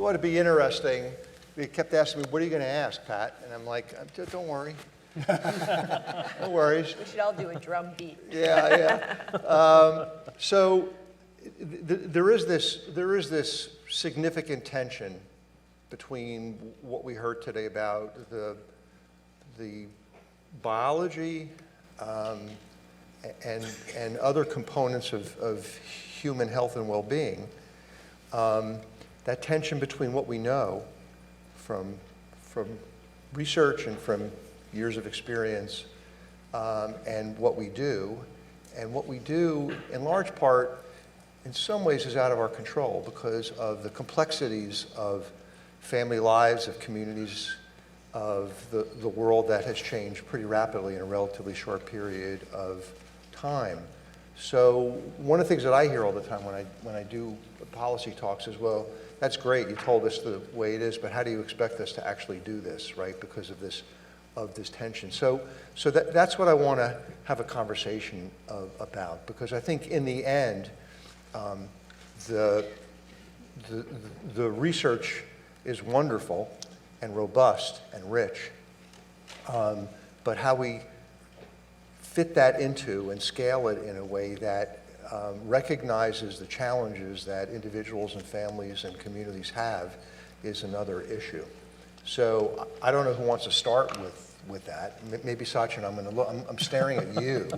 thought it'd be interesting. They kept asking me, what are you going to ask, Pat? And I'm like, don't worry. No worries. We should all do a drum beat. Yeah, yeah. So there is this significant tension between what we heard today about the biology and other components of human health and well-being. That tension between what we know from research and from years of experience and what we do. And what we do, in large part, in some ways is out of our control because of the complexities of family lives, of communities, of the world that has changed pretty rapidly in a relatively short period of time. So one of the things that I hear all the time when I do policy talks is, well, that's great, you told us the way it is, but how do you expect us to actually do this, right, because of this tension. So that's what I want to have a conversation about, because I think in the end, the research is wonderful and robust and rich, but how we fit that into and scale it in a way that recognizes the challenges that individuals and families and communities have is another issue. So I don't know who wants to start with that. Maybe Sachin, I'm staring at you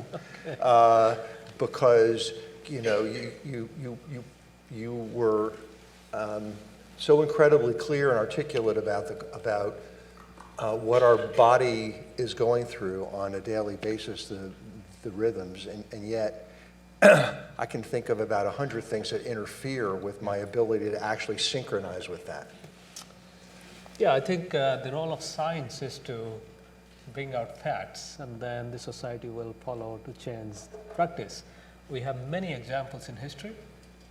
because you were so incredibly clear and articulate about what our body is going through on a daily basis, the rhythms, and yet I can think of about 100 things that interfere with my ability to actually synchronize with that. Yeah, I think the role of science is to bring out facts, and then the society will follow to change practice. We have many examples in history.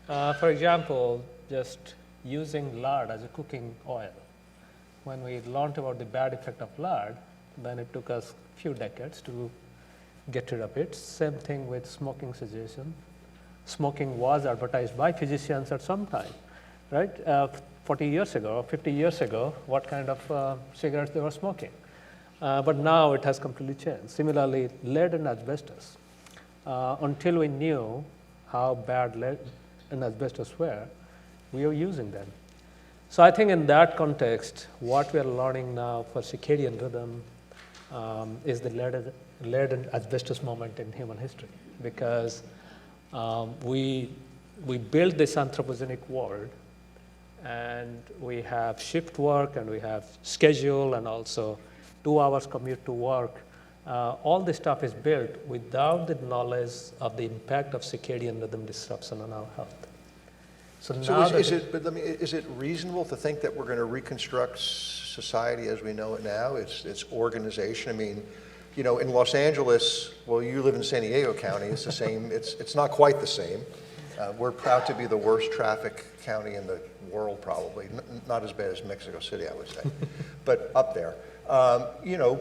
For example, just using lard as a cooking oil. When we learned about the bad effect of lard, then it took us a few decades to get rid of it. Same thing with smoking cessation. Smoking was advertised by physicians at some time, right? 40 years ago, 50 years ago, what kind of cigarettes they were smoking. But now it has completely changed. Similarly, lead and asbestos. Until we knew how bad lead and asbestos were, we were using them. So I think in that context, what we are learning now for circadian rhythm is the lead and asbestos moment in human history, because we built this anthropogenic world, and we have shift work, and we have schedule, and also 2 hours commute to work. All this stuff is built without the knowledge of the impact of circadian rhythm disruption on our health. So is it reasonable to think that we're going to reconstruct society as we know it now? It's organization. I mean, in Los Angeles, well, you live in San Diego County. It's the same. It's not quite the same. We're proud to be the worst traffic county in the world, probably. Not as bad as Mexico City, I would say, but up there.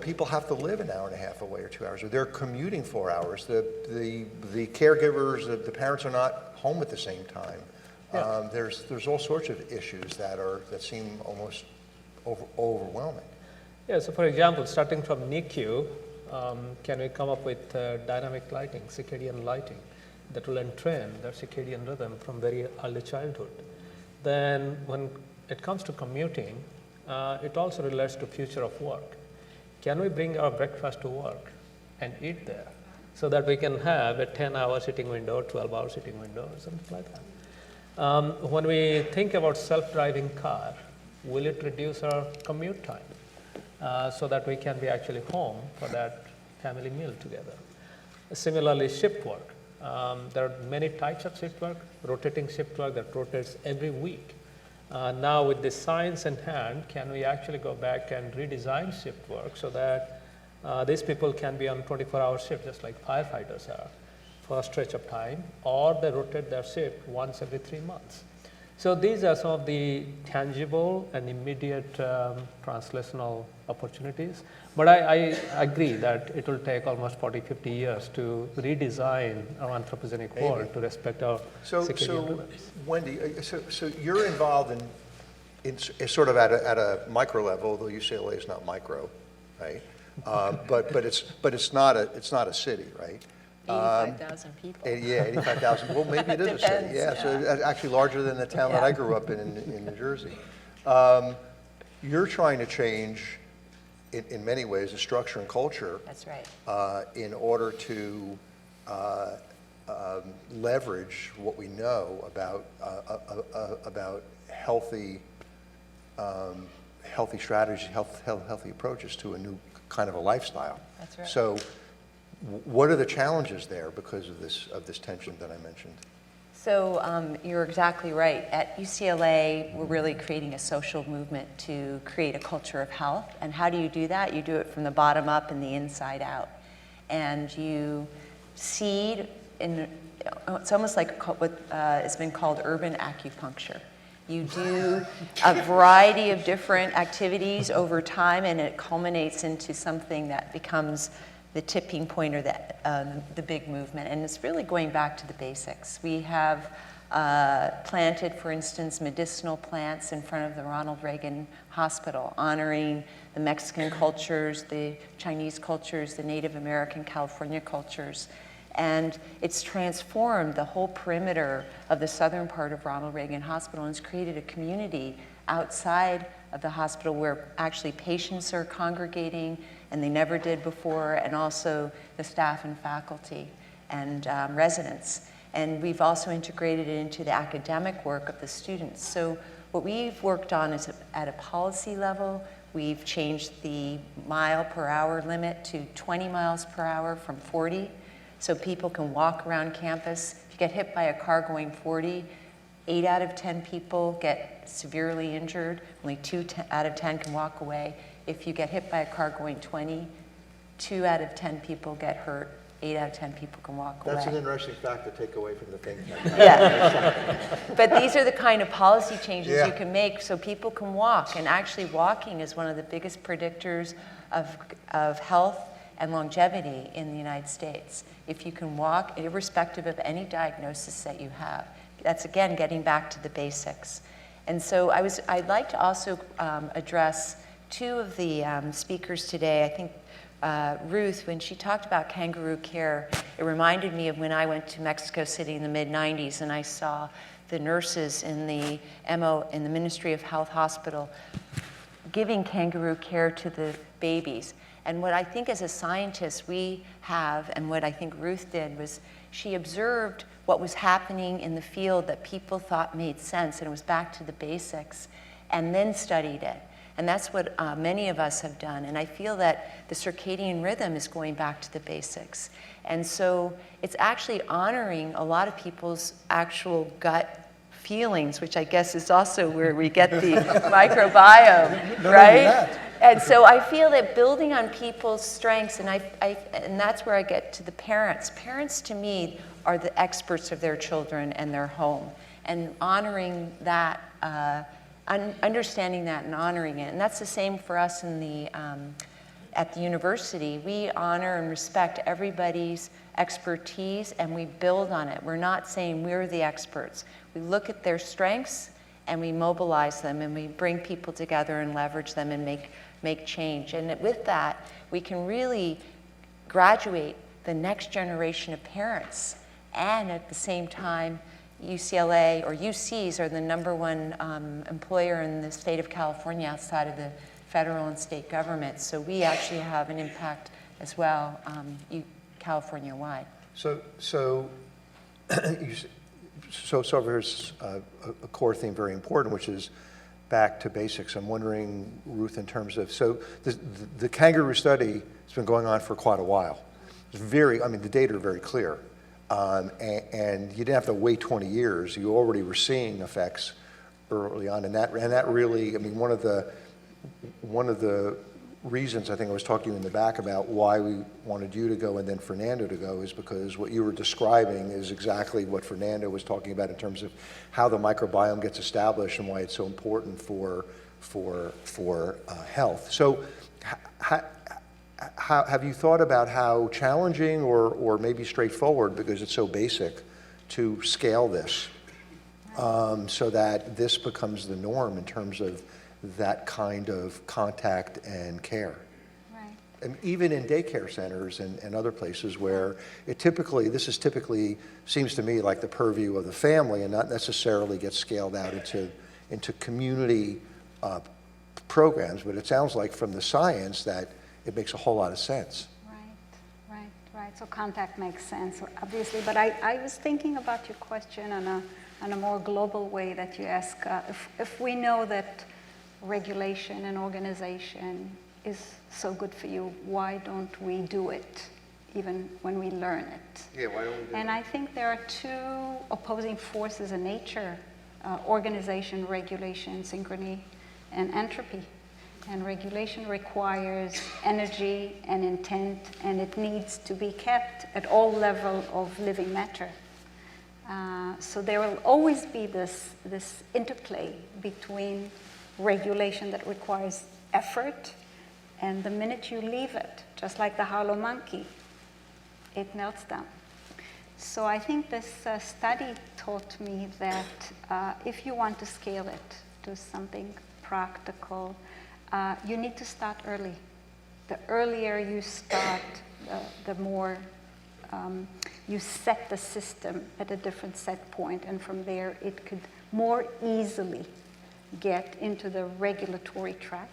People have to live an hour and a half away or 2 hours, or they're commuting 4 hours. The caregivers, the parents are not home at the same time. Yeah. There's all sorts of issues that seem almost overwhelming. Yeah. So, for example, starting from NICU, can we come up with dynamic lighting, circadian lighting, that will entrain their circadian rhythm from very early childhood? Then, when it comes to commuting, it also relates to future of work. Can we bring our breakfast to work and eat there, so that we can have a 10-hour sitting window, 12-hour sitting window, or something like that? When we think about self-driving car, will it reduce our commute time so that we can be actually home for that family meal together? Similarly, shift work. There are many types of shift work. Rotating shift work that rotates every week. Now with this science in hand, can we actually go back and redesign shift work so that these people can be on 24-hour shift, just like firefighters are, for a stretch of time, or they rotate their shift once every 3 months. So these are some of the tangible and immediate translational opportunities. But I agree that it will take almost 40, 50 years to redesign our anthropogenic world to respect our circadian rhythms. Wendy, so you're involved in it's sort of at a micro level, though UCLA is not micro, right? But it's not a city, right? 85,000 people. Yeah, 85,000. Well, maybe it is a city. Depends, Yeah, so it's actually larger than the town that I grew up in New Jersey. You're trying to change, in many ways, the structure and culture. That's right. In order to leverage what we know about healthy strategies, healthy approaches to a new kind of a lifestyle. That's right. So, what are the challenges there because of this tension that I mentioned? So you're exactly right. At UCLA, we're really creating a social movement to create a culture of health. And how do you do that? You do it from the bottom up and the inside out. And you seed in, it's almost like what has been called urban acupuncture. You do a variety of different activities over time, and it culminates into something that becomes the tipping point or the big movement. And it's really going back to the basics. We have planted, for instance, medicinal plants in front of the Ronald Reagan Hospital, honoring the Mexican cultures, the Chinese cultures, the Native American California cultures. And it's transformed the whole perimeter of the southern part of Ronald Reagan Hospital, and it's created a community outside of the hospital where actually patients are congregating, and they never did before, and also the staff and faculty and residents. And we've also integrated it into the academic work of the students. So what we've worked on is at a policy level, we've changed the mile per hour limit to 20 miles per hour from 40, so people can walk around campus. If you get hit by a car going 40, 8 out of 10 people get severely injured. Only 2 out of 10 can walk away. If you get hit by a car going 20, 2 out of 10 people get hurt. 8 out of 10 people can walk away. That's an interesting fact to take away from the thing. Yeah. But these are the kind of policy changes Yeah. you can make so people can walk. And actually walking is one of the biggest predictors of health and longevity in the United States. If you can walk, irrespective of any diagnosis that you have. That's, again, getting back to the basics. And so I'd like to also address two of the speakers today. I think Ruth, when she talked about kangaroo care, it reminded me of when I went to Mexico City in the mid-90s and I saw the nurses in the Ministry of Health hospital giving kangaroo care to the babies. And what I think as a scientist we have, and what I think Ruth did, was she observed what was happening in the field that people thought made sense, and it was back to the basics, and then studied it. And that's what many of us have done. And I feel that the circadian rhythm is going back to the basics. And so it's actually honoring a lot of people's actual gut feelings, which I guess is also where we get the microbiome, right? And so I feel that building on people's strengths, and and that's where I get to the parents. Parents, to me, are the experts of their children and their home, and honoring that, understanding that and honoring it. And that's the same for us in at the university. We honor and respect everybody's expertise, and we build on it. We're not saying we're the experts. We look at their strengths, and we mobilize them, and we bring people together and leverage them and make change. And with that, we can really graduate the next generation of parents. And at the same time, UCLA or UCs are the #1 employer in the state of California outside of the federal and state government. So we actually have an impact as well, California-wide. So here's a core theme, very important, which is back to basics. I'm wondering, Ruth, in terms of, so the kangaroo study has been going on for quite a while. It's the data are very clear. And you didn't have to wait 20 years. You already were seeing effects early on. And that really, one of the reasons I think I was talking to you in the back about why we wanted you to go and then Fernando to go is because what you were describing is exactly what Fernando was talking about in terms of how the microbiome gets established and why it's so important for health. So have you thought about how challenging or maybe straightforward, because it's so basic, to scale this? so that this becomes the norm in terms of that kind of contact and care. Right. And even in daycare centers and other places where this is typically, seems to me like the purview of the family and not necessarily gets scaled out into community programs, but it sounds like from the science that it makes a whole lot of sense. Right. So contact makes sense, obviously. But I was thinking about your question on a more global way that you ask. If we know that regulation and organization is so good for you, why don't we do it, even when we learn it? Yeah, why don't we do And it? I think there are two opposing forces in nature, organization, regulation, synchrony, and entropy. And regulation requires energy and intent, and it needs to be kept at all levels of living matter. So there will always be this interplay between regulation that requires effort, and the minute you leave it, just like the hollow monkey, it melts down. So I think this study taught me that if you want to scale it to something practical, you need to start early. The earlier you start, the more you set the system at a different set point, and from there it could more easily get into the regulatory track.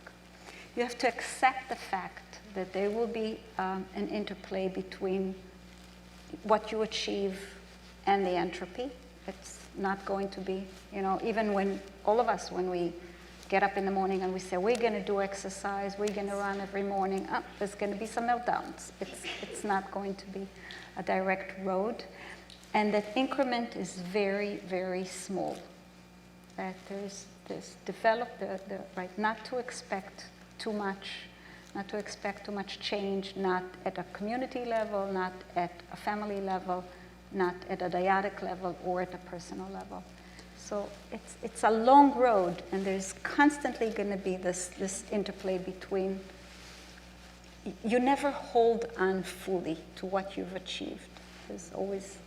You have to accept the fact that there will be an interplay between what you achieve and the entropy. It's not going to be, even when all of us, when we get up in the morning and we say, we're going to do exercise, we're going to run every morning, there's going to be some meltdowns. It's not going to be a direct road. And that increment is very, very small. That there's develop the right, not to expect too much, not to expect too much change, not at a community level, not at a family level, not at a dyadic level, or at a personal level. So it's a long road, and there's constantly going to be this interplay between, you never hold on fully to what you've achieved. There's always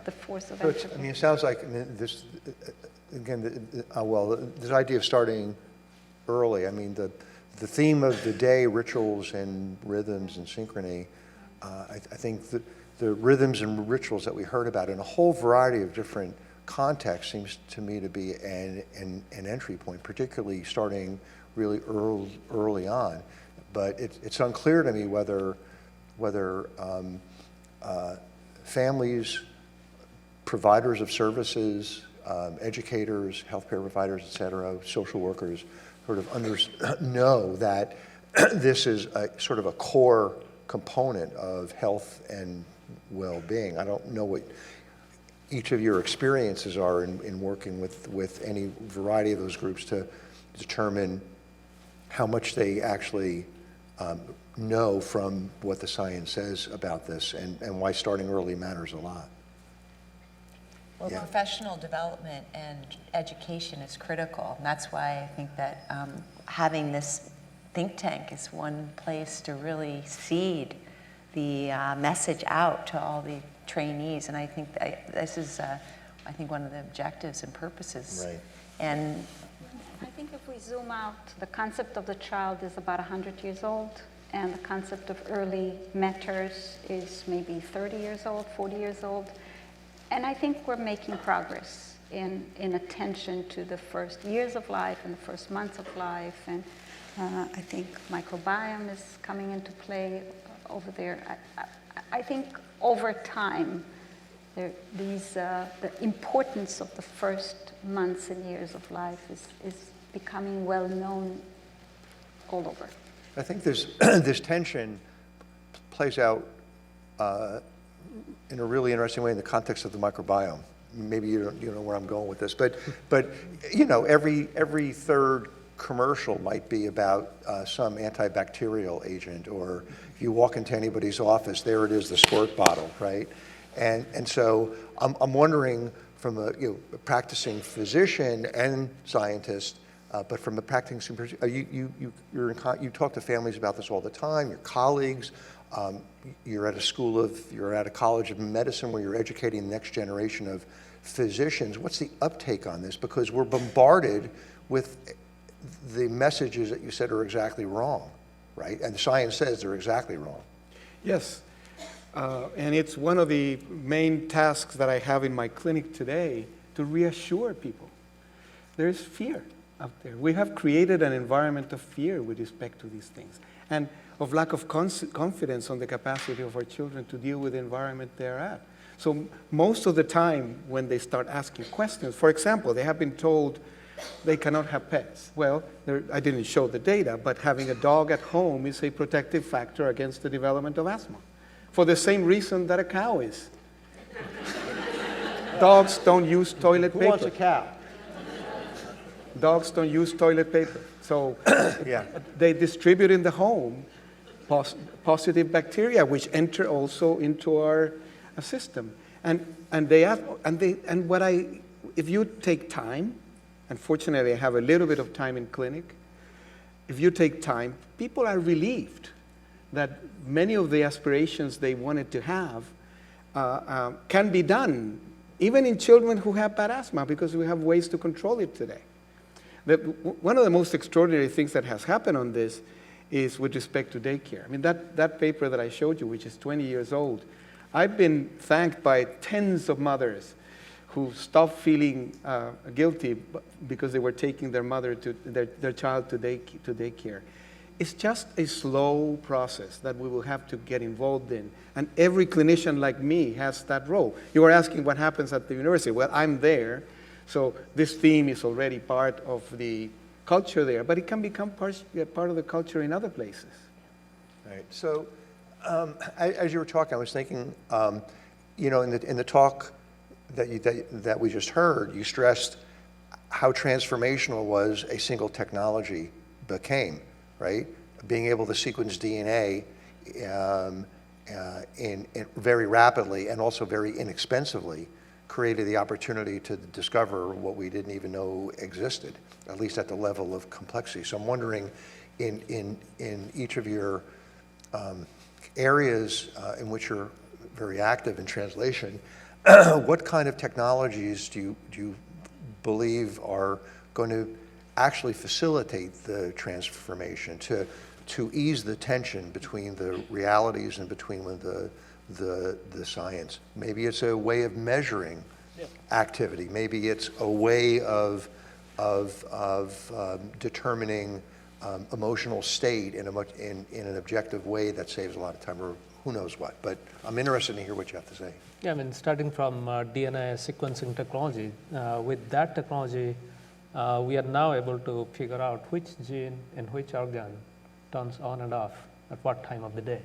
the force of So entropy. it sounds like this, again, this idea of starting early, the theme of the day, rituals and rhythms and synchrony, I think the rhythms and rituals that we heard about in a whole variety of different contexts seems to me to be an entry point, particularly starting really early on. But it's unclear to me whether families, providers of services, educators, healthcare providers, et cetera, social workers, sort of know that this is sort of a core component of health and well-being. I don't know what each of your experiences are in working with any variety of those groups to determine how much they actually know from what the science says about this, and why starting early matters a lot. Well, professional development and education is critical. And that's why I think that having this think tank is one place to really seed the message out to all the trainees. And I think this is, one of the objectives and purposes. Right. And I think if we zoom out, the concept of the child is about 100 years old, and the concept of early mentors is maybe 30 years old, 40 years old. And I think we're making progress in attention to the first years of life and the first months of life. And I think microbiome is coming into play over there. I think over time, the importance of the first months and years of life is becoming well known all over. I think this tension plays out in a really interesting way in the context of the microbiome. Maybe you don't know where I'm going with this, but every third commercial might be about some antibacterial agent, or if you walk into anybody's office, there it is, the squirt bottle, right? And so I'm wondering, from a practicing physician and scientist, but from a practicing, you talk to families about this all the time, your colleagues. You're at a college of medicine where you're educating the next generation of physicians. What's the uptake on this? Because we're bombarded with the messages that you said are exactly wrong, right? And the science says they're exactly wrong. Yes, and it's one of the main tasks that I have in my clinic today, to reassure people. There's fear out there. We have created an environment of fear with respect to these things, and of lack of confidence on the capacity of our children to deal with the environment they're at. So most of the time when they start asking questions, for example, they have been told they cannot have pets. Well, I didn't show the data, but having a dog at home is a protective factor against the development of asthma, for the same reason that a cow is. Dogs don't use toilet paper. Who wants a cow? Dogs don't use toilet paper. So Yeah. they distribute in the home positive bacteria, which enter also into our system. And if you take time, unfortunately I have a little bit of time in clinic, if you take time, people are relieved that many of the aspirations they wanted to have can be done, even in children who have bad asthma, because we have ways to control it today. One of the most extraordinary things that has happened on this is with respect to daycare. I mean, that paper that I showed you, which is 20 years old, I've been thanked by tens of mothers who stopped feeling guilty because they were taking their child to daycare. It's just a slow process that we will have to get involved in. And every clinician like me has that role. You were asking what happens at the university. Well, I'm there, so this theme is already part of the culture there, but it can become part of the culture in other places. Right. So, as you were talking, I was thinking, in the talk that we just heard, you stressed how transformational was a single technology became, right? Being able to sequence DNA in very rapidly and also very inexpensively created the opportunity to discover what we didn't even know existed, at least at the level of complexity. So I'm wondering, in each of your areas in which you're very active in translation, what kind of technologies do you believe are going to actually facilitate the transformation, to ease the tension between the realities and between the science? Maybe it's a way of measuring activity. Maybe it's a way of determining emotional state in an objective way that saves a lot of time, or who knows what. But I'm interested to hear what you have to say. Yeah, I mean, starting from DNA sequencing technology, with that technology, we are now able to figure out which gene in which organ turns on and off at what time of the day.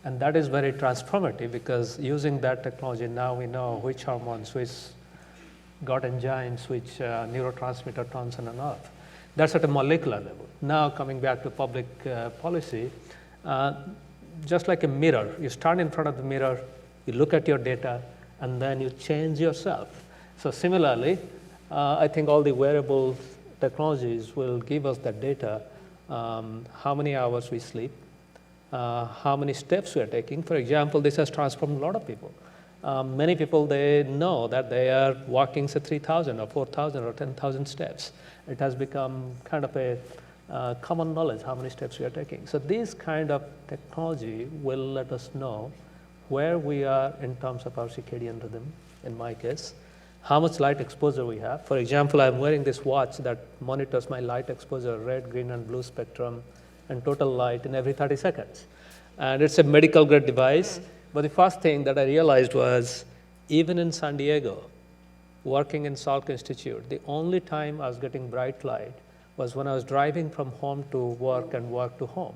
And that is very transformative, because using that technology, now we know which hormones, which gut enzymes, which neurotransmitter turns on and off. That's at a molecular level. Now coming back to public policy, just like a mirror, you stand in front of the mirror, you look at your data, and then you change yourself. So similarly, I think all the wearable technologies will give us that data, how many hours we sleep, how many steps we are taking. For example, this has transformed a lot of people. Many people, they know that they are walking, say, 3,000 or 4,000 or 10,000 steps. It has become kind of a common knowledge how many steps we are taking. So this kind of technology will let us know where we are in terms of our circadian rhythm, in my case, how much light exposure we have. For example, I'm wearing this watch that monitors my light exposure, red, green, and blue spectrum, and total light in every 30 seconds. And it's a medical grade device. But the first thing that I realized was, even in San Diego, working in Salk Institute, the only time I was getting bright light was when I was driving from home to work and work to home.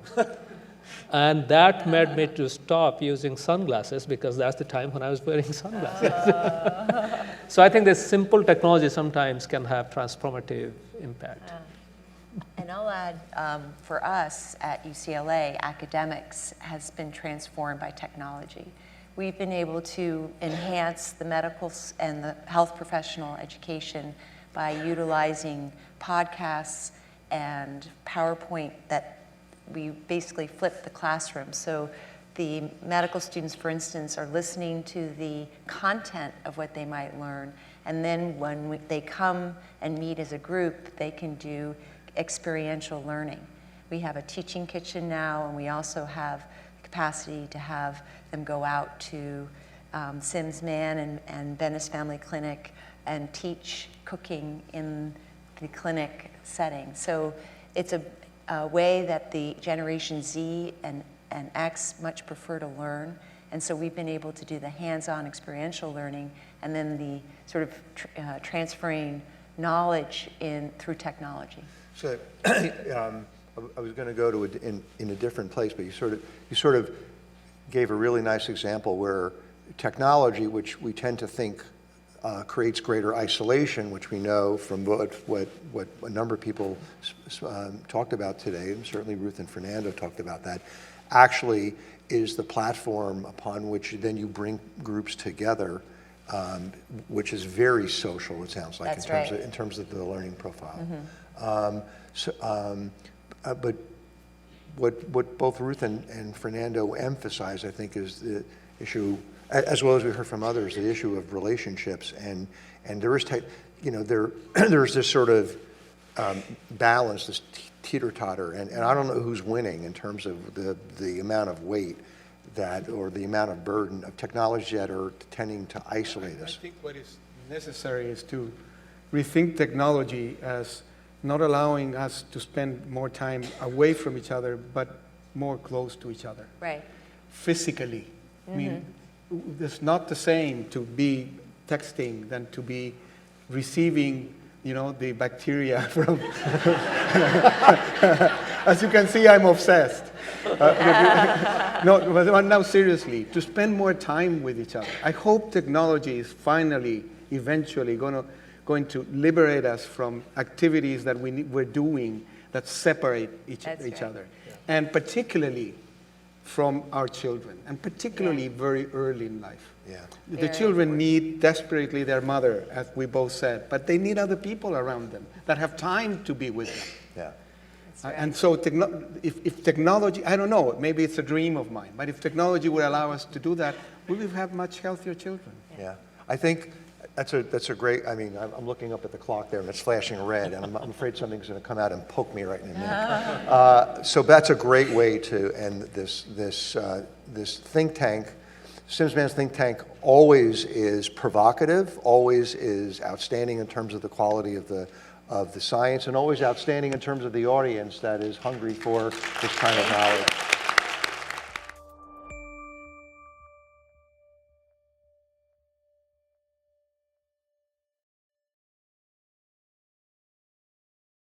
And that made me to stop using sunglasses, because that's the time when I was wearing sunglasses. So I think this simple technology sometimes can have transformative impact. And I'll add, for us at UCLA, academics has been transformed by technology. We've been able to enhance the medical and the health professional education by utilizing podcasts and PowerPoint that we basically flip the classroom. So the medical students, for instance, are listening to the content of what they might learn, and then when they come and meet as a group, they can do experiential learning. We have a teaching kitchen now, and we also have the capacity to have them go out to Mann and Venice Family Clinic and teach cooking in the clinic setting. So it's a way that the Generation Z and X much prefer to learn. And so we've been able to do the hands-on experiential learning and then the sort of transferring knowledge through technology. So I was going to go to in a different place, but you sort of gave a really nice example where technology, which we tend to think creates greater isolation, which we know from what a number of people talked about today, and certainly Ruth and Fernando talked about that, actually is the platform upon which then you bring groups together, which is very social, it sounds like, in terms of the learning profile. But what both Ruth and Fernando emphasize, I think, is the issue, as well as we heard from others, the issue of relationships, and there is, there's this sort of balance, this teeter-totter, and I don't know who's winning in terms of the amount of weight or the amount of burden of technology that are tending to isolate us. I think what is necessary is to rethink technology as not allowing us to spend more time away from each other, but more close to each other. Right. Physically. I mean, it's not the same to be texting than to be receiving, the bacteria from. As you can see, I'm obsessed. No, but now seriously, to spend more time with each other. I hope technology is finally, eventually, going to liberate us from activities that we're doing that separate each other. Yeah. And particularly from our children, and particularly very early in life. Yeah. The children need desperately their mother, as we both said, but they need other people around them that have time to be with them. Yeah. Right. And so if technology, I don't know, maybe it's a dream of mine, but if technology would allow us to do that, we will have much healthier children. Yeah. I think that's a great, I'm looking up at the clock there and it's flashing red, and I'm afraid something's going to come out and poke me right in a minute. So that's a great way to end this think tank. Mann's think tank always is provocative, always is outstanding in terms of the quality of the science, and always outstanding in terms of the audience that is hungry for this kind of knowledge.